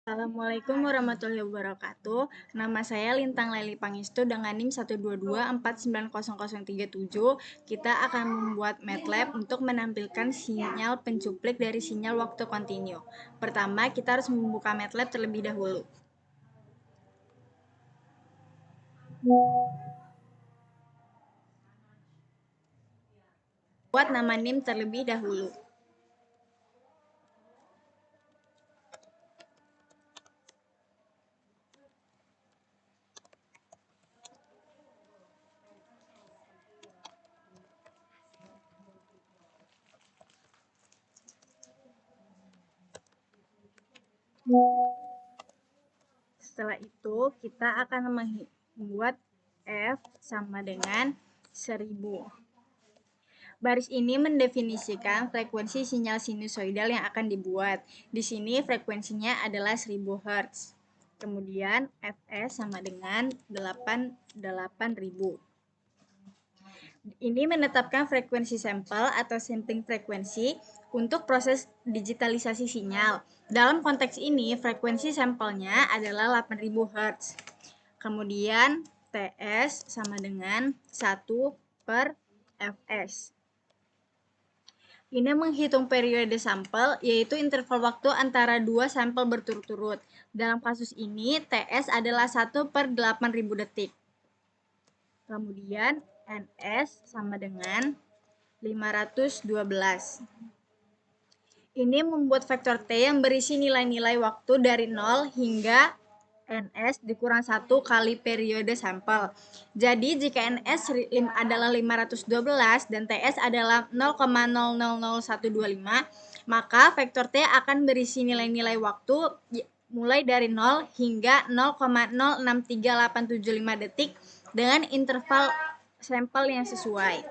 Assalamualaikum warahmatullahi wabarakatuh. Nama saya Lintang Leli Pangestu dengan NIM 122490037. Kita akan membuat MATLAB untuk menampilkan sinyal pencuplik dari sinyal waktu kontinu. Pertama, kita harus membuka MATLAB terlebih dahulu. Buat nama NIM terlebih dahulu. Setelah itu, kita akan membuat F sama dengan 1000. Baris ini mendefinisikan frekuensi sinyal sinusoidal yang akan dibuat. Di sini frekuensinya adalah 1000 Hz. Kemudian Fs sama dengan 8000. Ini menetapkan frekuensi sampel atau sampling frekuensi untuk proses digitalisasi sinyal. Dalam konteks ini, frekuensi sampelnya adalah 8000 Hz. Kemudian Ts sama dengan 1/Fs. Ini menghitung periode sampel, yaitu interval waktu antara dua sampel berturut-turut. Dalam kasus ini, Ts adalah 1/8000 detik. Kemudian, Ns sama dengan 512. Ini membuat vektor T yang berisi nilai-nilai waktu dari 0 hingga Ns dikurang 1 kali periode sampel. Jadi, jika Ns adalah 512 dan Ts adalah 0,000125, maka vektor T akan berisi nilai-nilai waktu mulai dari 0 hingga 0,063875 detik dengan interval sampel yang sesuai.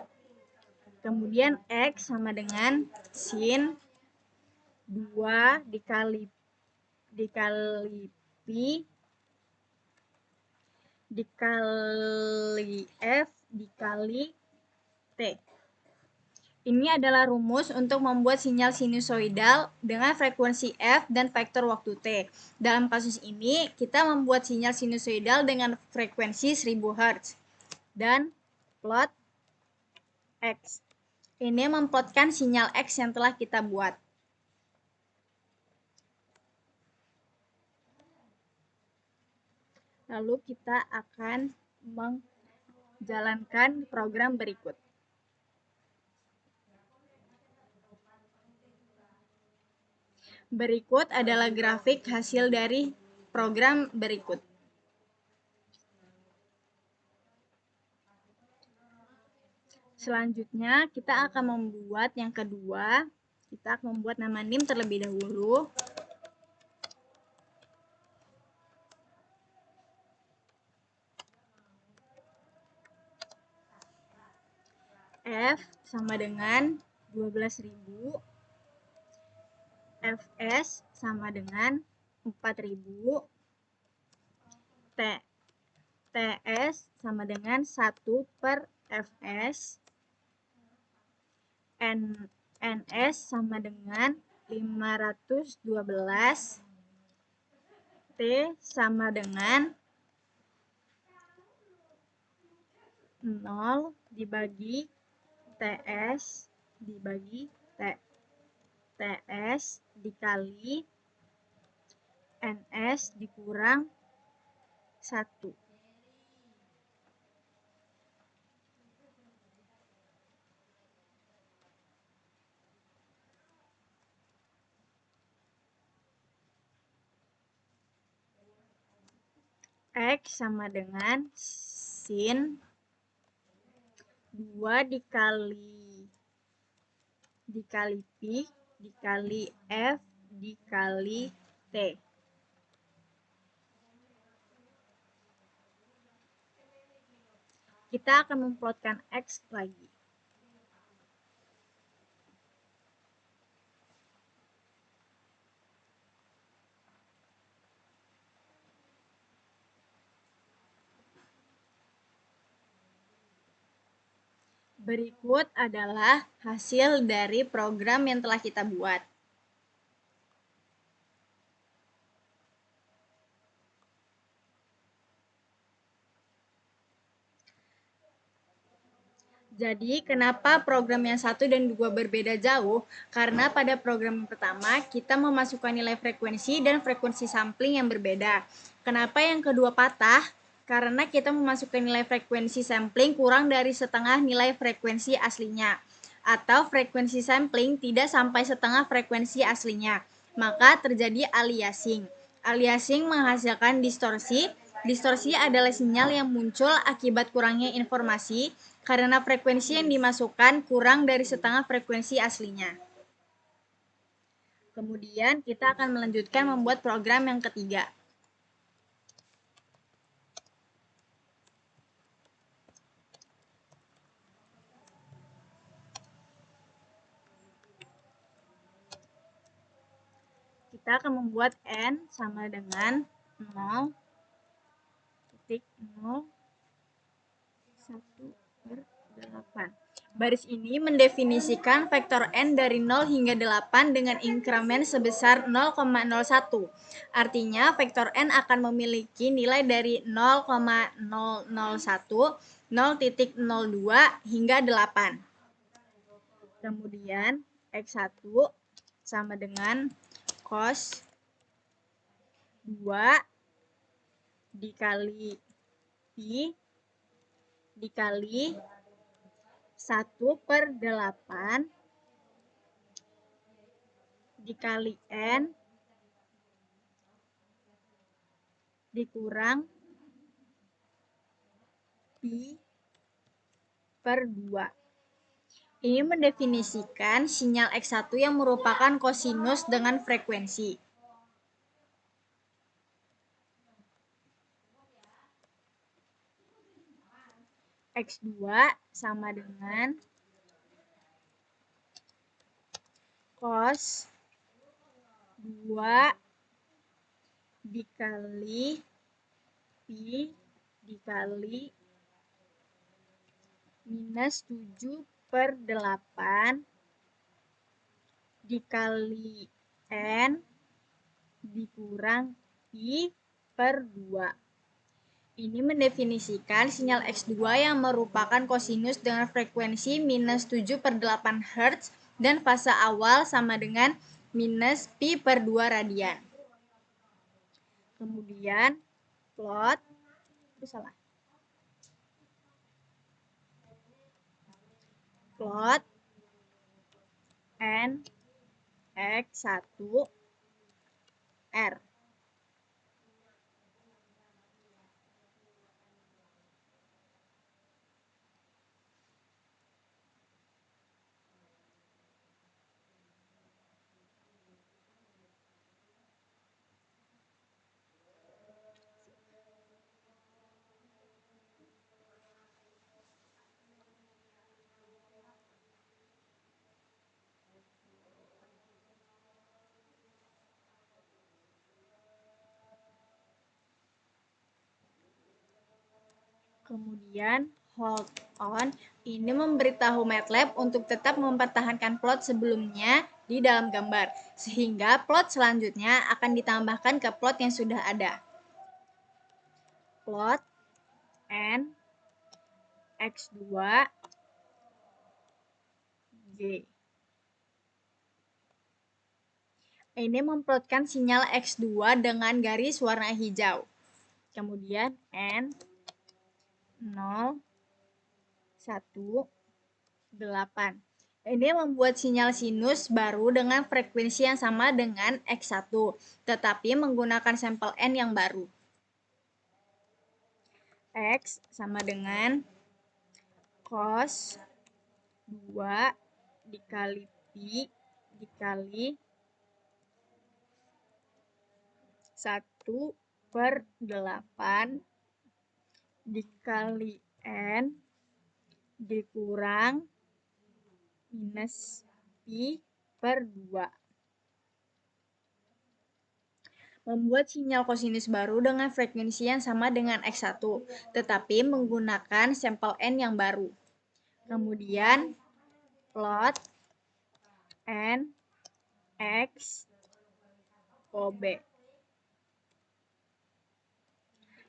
Kemudian X sama dengan sin 2 dikali pi dikali F dikali T. Ini adalah rumus untuk membuat sinyal sinusoidal dengan frekuensi F dan vektor waktu T. Dalam kasus ini, kita membuat sinyal sinusoidal dengan frekuensi 1000 Hz. Dan plot X. Ini memplotkan sinyal X yang telah kita buat. Lalu kita akan menjalankan program berikut. Berikut adalah grafik hasil dari program berikut. Selanjutnya, kita akan membuat yang kedua. Kita akan membuat nama NIM terlebih dahulu. F sama dengan 12.000. Fs sama dengan 4.000. Ts sama dengan 1/Fs. Ns sama dengan 512. T sama dengan 0 dibagi Ts dibagi Ts dikali Ns dikurang 1. X sama dengan sin 2 dikali pi dikali F dikali T. Kita akan memplotkan X lagi. Berikut adalah hasil dari program yang telah kita buat. Jadi, kenapa program yang 1 dan 2 berbeda jauh? Karena pada program yang pertama, kita memasukkan nilai frekuensi dan frekuensi sampling yang berbeda. Kenapa yang kedua patah? Karena kita memasukkan nilai frekuensi sampling kurang dari setengah nilai frekuensi aslinya. Atau frekuensi sampling tidak sampai setengah frekuensi aslinya. Maka terjadi aliasing. Aliasing menghasilkan distorsi. Distorsi adalah sinyal yang muncul akibat kurangnya informasi karena frekuensi yang dimasukkan kurang dari setengah frekuensi aslinya. Kemudian kita akan melanjutkan membuat program yang ketiga. Kita akan membuat N sama dengan 0,0 1/8. Baris ini mendefinisikan vektor N dari 0 hingga 8 dengan inkremen sebesar 0,01. Artinya, vektor N akan memiliki nilai dari 0,001, 0,02 hingga 8. Kemudian, X1 sama dengan cos 2 dikali pi dikali 1/8 dikali N dikurang pi/2. Ini mendefinisikan sinyal X1 yang merupakan kosinus dengan frekuensi. X2 sama dengan cos 2 dikali pi dikali minus 7/8 dikali N dikurang pi/2. Ini mendefinisikan sinyal X2 yang merupakan kosinus dengan frekuensi minus 7/8 Hz dan fase awal sama dengan minus pi/2 radian. Kemudian plot N X1 R. Kemudian hold on ini memberitahu MATLAB untuk tetap mempertahankan plot sebelumnya di dalam gambar, sehingga plot selanjutnya akan ditambahkan ke plot yang sudah ada. Plot N X2 G. Ini memplotkan sinyal X2 dengan garis warna hijau. Kemudian N 0, 1, 8. Ini membuat sinyal sinus baru dengan frekuensi yang sama dengan X1, tetapi menggunakan sampel N yang baru. X sama dengan cos 2 dikali pi dikali 1/8 dikali N dikurang minus pi/2. Membuat sinyal kosinus baru dengan frekuensi yang sama dengan X1, tetapi menggunakan sampel N yang baru. Kemudian plot N X OB.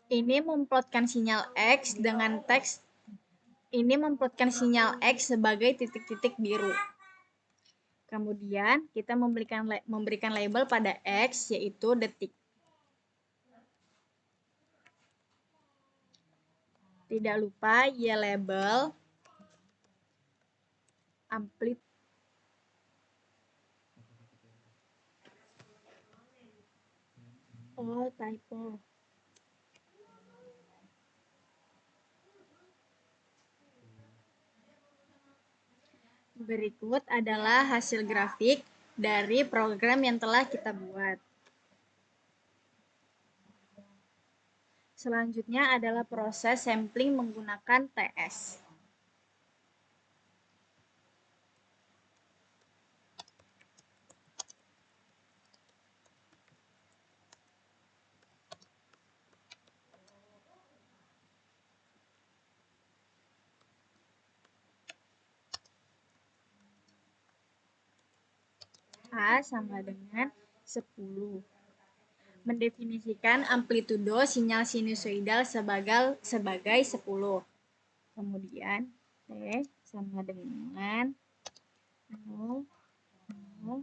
Ini memplotkan sinyal X dengan teks Ini memplotkan sinyal X sebagai titik-titik biru. Kemudian kita memberikan label pada X, yaitu detik. Tidak lupa Y label amplitude. Oh, typo. Berikut adalah hasil grafik dari program yang telah kita buat. Selanjutnya adalah proses sampling menggunakan TS. A sama dengan 10. Mendefinisikan amplitudo sinyal sinusoidal sebagai 10. Kemudian T sama dengan 0, 0,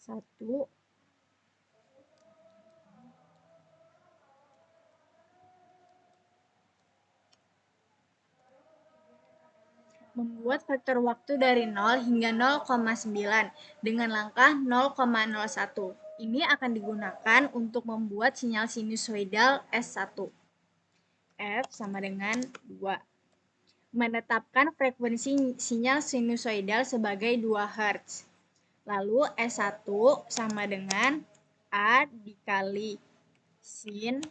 1, membuat faktor waktu dari 0 hingga 0,9 dengan langkah 0,01. Ini akan digunakan untuk membuat sinyal sinusoidal S1. F sama dengan 2. Menetapkan frekuensi sinyal sinusoidal sebagai 2 Hz. Lalu S1 sama dengan A dikali sin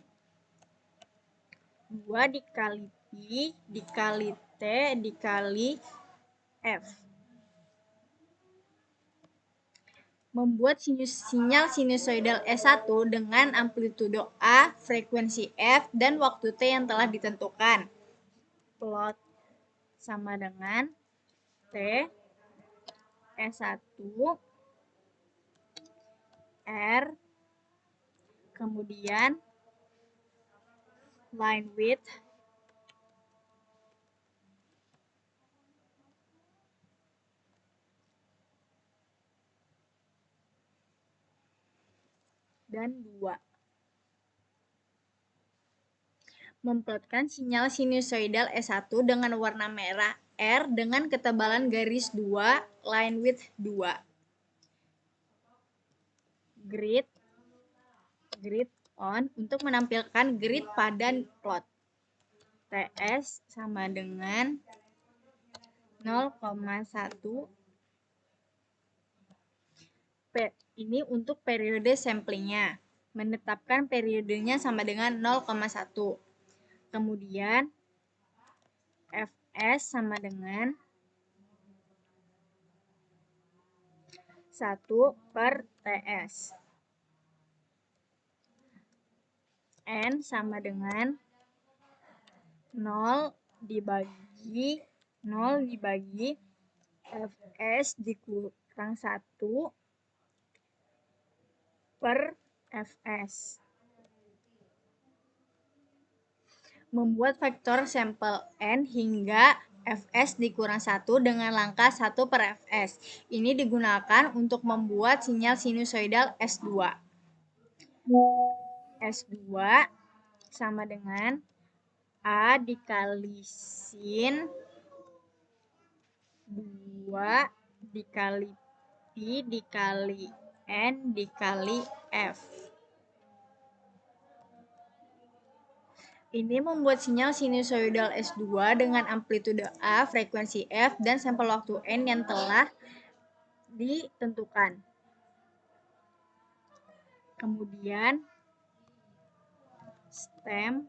2 dikali Pi dikali T dikali F. Membuat sinyal sinusoidal S1 dengan amplitudo A, frekuensi F, dan waktu T yang telah ditentukan. Plot sama dengan T S1 R, kemudian line width dan 2. Memplotkan sinyal sinusoidal S1 dengan warna merah R dengan ketebalan garis 2, line width 2. Grid on untuk menampilkan grid pada plot. TS sama dengan 0,1. Ini untuk periode samplingnya. Menetapkan periodenya sama dengan 0,1. Kemudian Fs sama dengan 1 per Ts. N sama dengan 0 dibagi Fs dikurang 1 per Fs. Membuat vektor sampel N hingga Fs dikurang 1 dengan langkah 1 per Fs. Ini digunakan untuk membuat sinyal sinusoidal S2. S2 sama dengan A dikali sin 2 dikali Pi dikali N dikali F. Ini membuat sinyal sinusoidal S2 dengan amplitudo A, frekuensi F, dan sampel waktu N yang telah ditentukan. Kemudian stem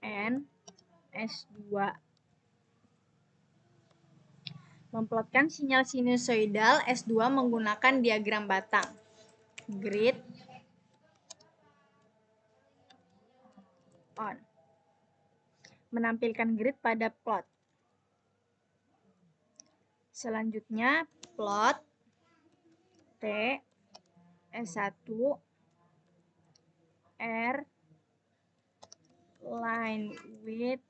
N S2. Memplotkan sinyal sinusoidal S2 menggunakan diagram batang. Grid on. Menampilkan grid pada plot. Selanjutnya plot T S1 R line width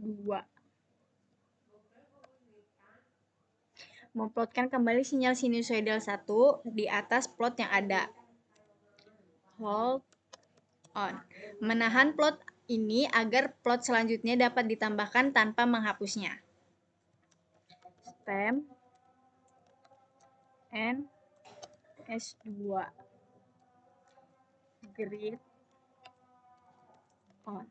2. Memplotkan kembali sinyal sinusoidal 1 di atas plot yang ada. Hold on. Menahan plot ini agar plot selanjutnya dapat ditambahkan tanpa menghapusnya. Stem and S2 grid on.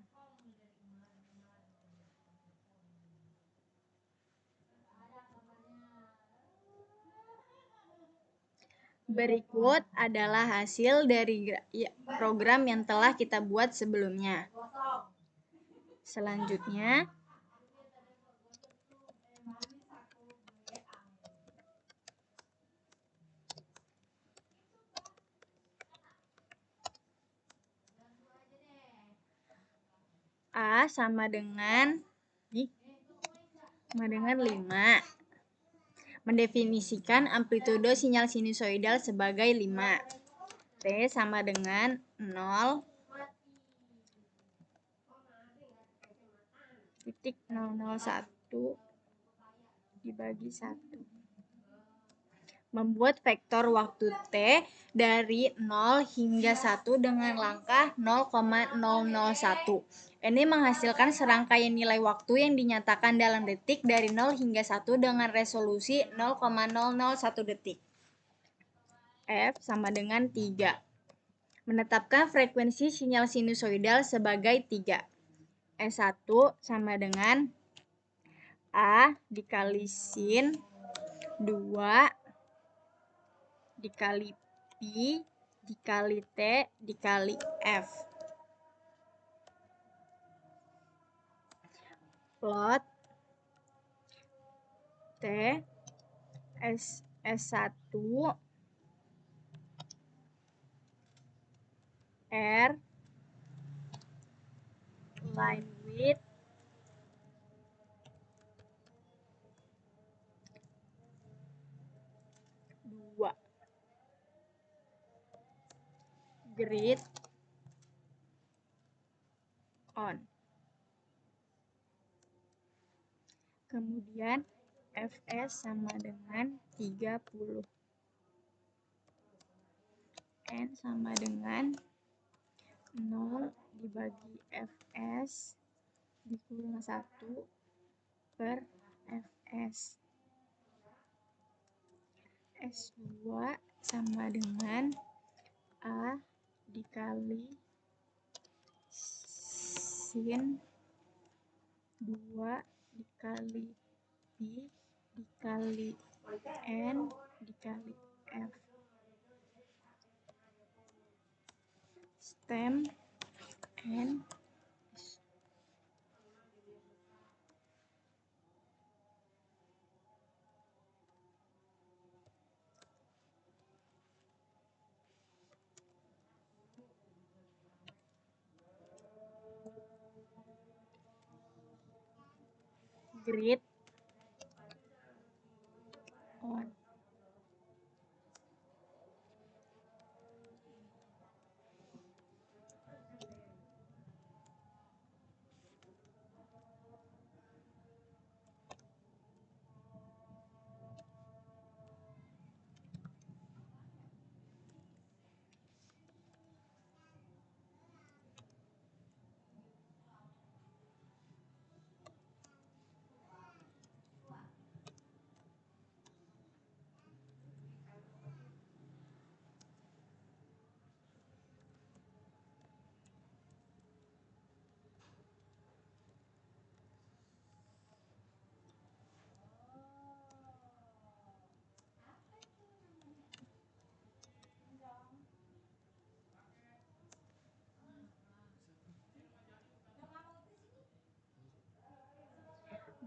Berikut adalah hasil dari program yang telah kita buat sebelumnya. Selanjutnya, A sama dengan 5. Mendefinisikan amplitudo sinyal sinusoidal sebagai 5. T sama dengan 0,001 dibagi 1. Membuat vektor waktu T dari 0 hingga 1 dengan langkah 0,001. Ini menghasilkan serangkaian nilai waktu yang dinyatakan dalam detik dari 0 hingga 1 dengan resolusi 0,001 detik. F sama dengan 3. Menetapkan frekuensi sinyal sinusoidal sebagai 3. S1 sama dengan A dikali sin 2 dikali pi dikali T dikali F. Plot T S1 R line width 2 grid on. Kemudian Fs sama dengan 30. N sama dengan 0 dibagi Fs dikurang 1 per Fs. S2 sama dengan A dikali sin 2 dikali pi dikali N dikali F. Stem and grid on.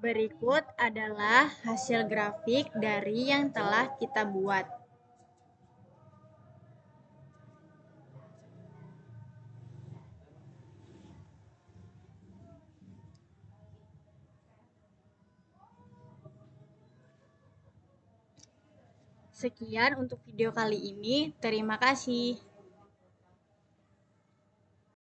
Berikut adalah hasil grafik dari yang telah kita buat. Sekian untuk video kali ini. Terima kasih.